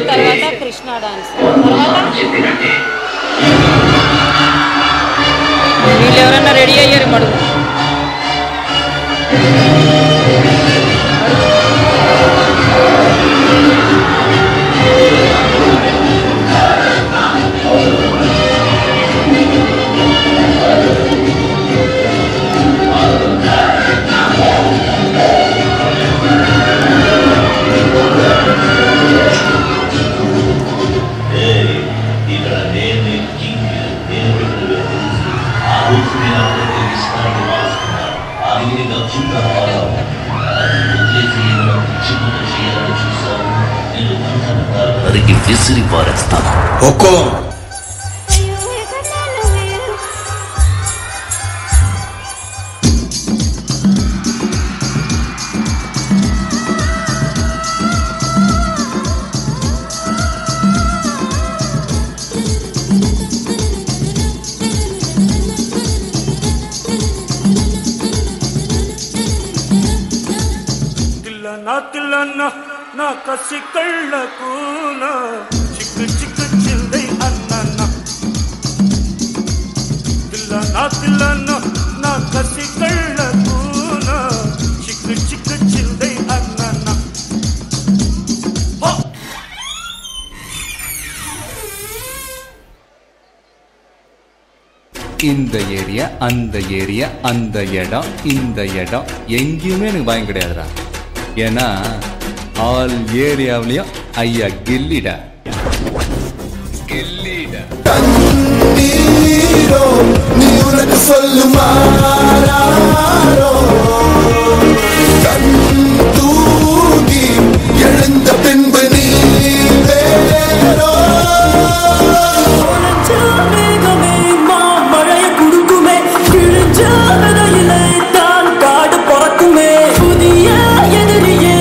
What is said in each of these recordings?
తర్వాత కృష్ణ డాన్స్ తర్వాత వీళ్ళు ఎవరన్నా రెడీ అయ్యారు మడుగు ಅದಕ್ಕೆ ವಿಸಿರಿ ಪಾರಿಸ್ತಾನ ಒಕ್ಕೋ నా కసి కళ్ళకు నా చిక్కు చిక్కు చిందై అన్న తిల్లనా నా కసి కళ్ళకు నా చిక్కు చిక్కు చిందై అన్న இந்த ஏரியா அந்த ஏரியா அந்த இடம் இந்த இடம் எங்கேயுமே எனக்கு பயம் கிடையாதுடா ஏன்னா ஆல் ஏரியாவிலையும் ஐயா கில்லிடா கில்லிடா நீ உனக்கு சொல்லுமாறோ தூங்கி எழுந்த பின்பு நீ வேறோ மழையை குடுக்குமே கிழிஞ்ச விதையிலே தான் காடு பிறக்குமே புதிய எதிரியே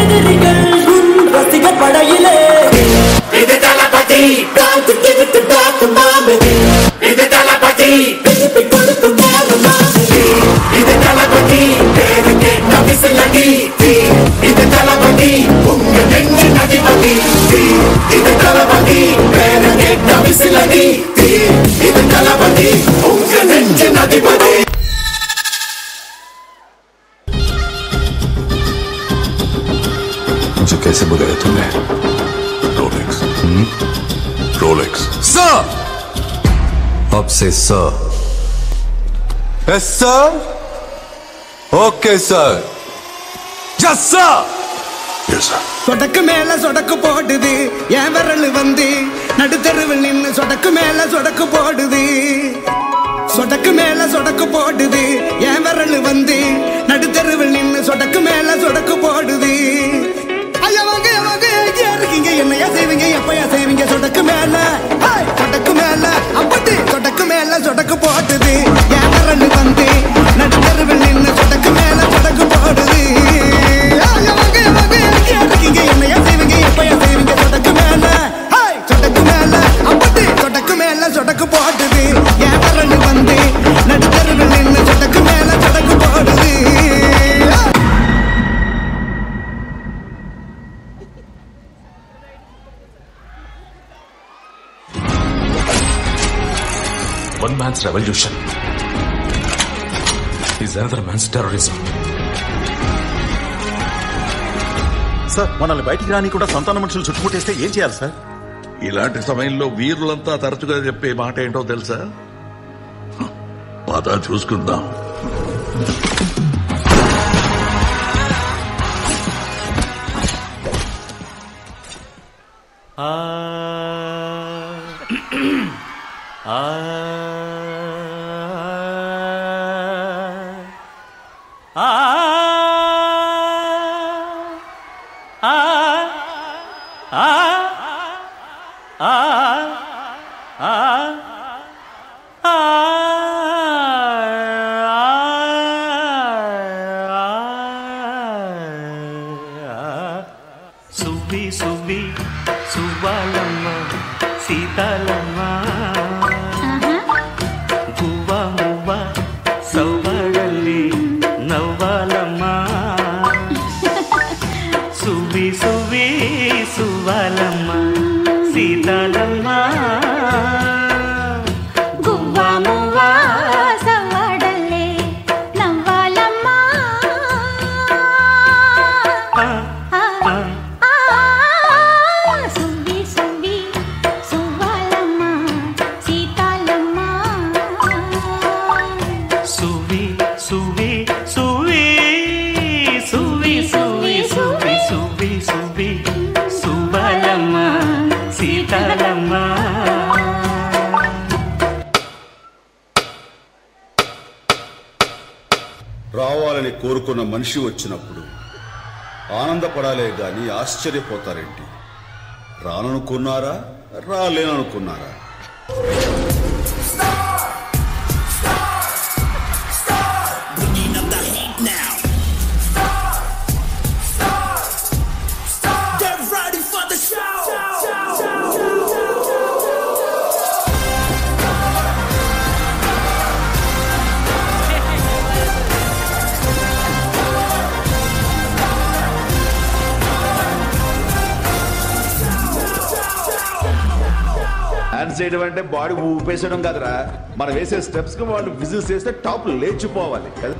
எதிரிகள் உன் ரசிகர் படையிலே இது தளபதி இது தளபதி இது தளபதி பேரு கேட்ட விசிலடி இது தளபதி உங்க நெஞ்சின் அதிபதி இது தளபதி பேரு கேட்ட விசிலடி இது தளபதி உங்க நெஞ்சின் அதிபதி कैसे बुलाया तूने? रोलेक्स रोलेक्स सर अब से sir yes sir okay sir yes sir yes sir சொடக்கு மேல சொடக்கு போடுது என் விரல் வந்து நடுத்தருவில் நின்று சொடக்கு மேல சொடக்கு போடுது சொடக்கு மேல சொடக்கு போடுது என் விரல் வந்து நடுத்தருவில் நின்று சொடக்கு மேல சொடக்கு போடுது இருக்கீங்க என்னையா செய்வீங்க எப்பயா செய்வீங்க சொடக்கு மேல அப்படி சொடக்கு மேல சொடக்கு போட்டுது என் விரல் வந்து நடுத்தருவில் நின்று சொடக்கு மேல சொடக்கு போடுது இருக்கீங்க என்னையா செய்வீங்க எப்பயா செய்வீங்க சொடக்கு மேல அப்படி சொடக்கு மேல சொடக்கு போட்டுது என் விரல் வந்து நடுத்தருவில் நின்று சொடக்கு மேல சொடக்கு போடுது One man's revolution is another man's terrorism. Sir మనల్ని బయటికి రాని కూడా సంతాన మనుషులు చుట్టుముట్టేస్తే ఏం చేయాలి సార్? ఇలాంటి సమయంలో వీరులంతా తరచుగా చెప్పే మాట ఏంటో తెలుసా? పద చూసుకుందాం. సువ్వి సువ్వి సువ్వాలమ్మ సీతాలమ్మ గువ్వ మువ్వ రావాలని కోరుకున్న మనిషి వచ్చినప్పుడు ఆనందపడాలే గాని ఆశ్చర్యపోతారేంటి? రాననుకున్నారా, రాలేననుకున్నారా? డాన్స్ చేయడం అంటే బాడీ ఊపేసడం కాదురా, మనం వేసే స్టెప్స్ కి వాళ్ళు విజిల్స్ వేస్తే టాప్ లేచిపోవాలి కదా.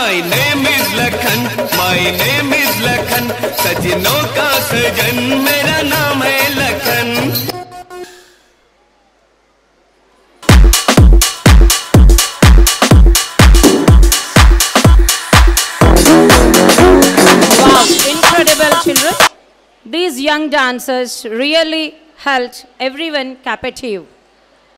My name is Lakhan, my name is Lakhan, सजनों का सजन मेरा नाम है Lakhan. Wow, incredible children. These young dancers really helped everyone captive.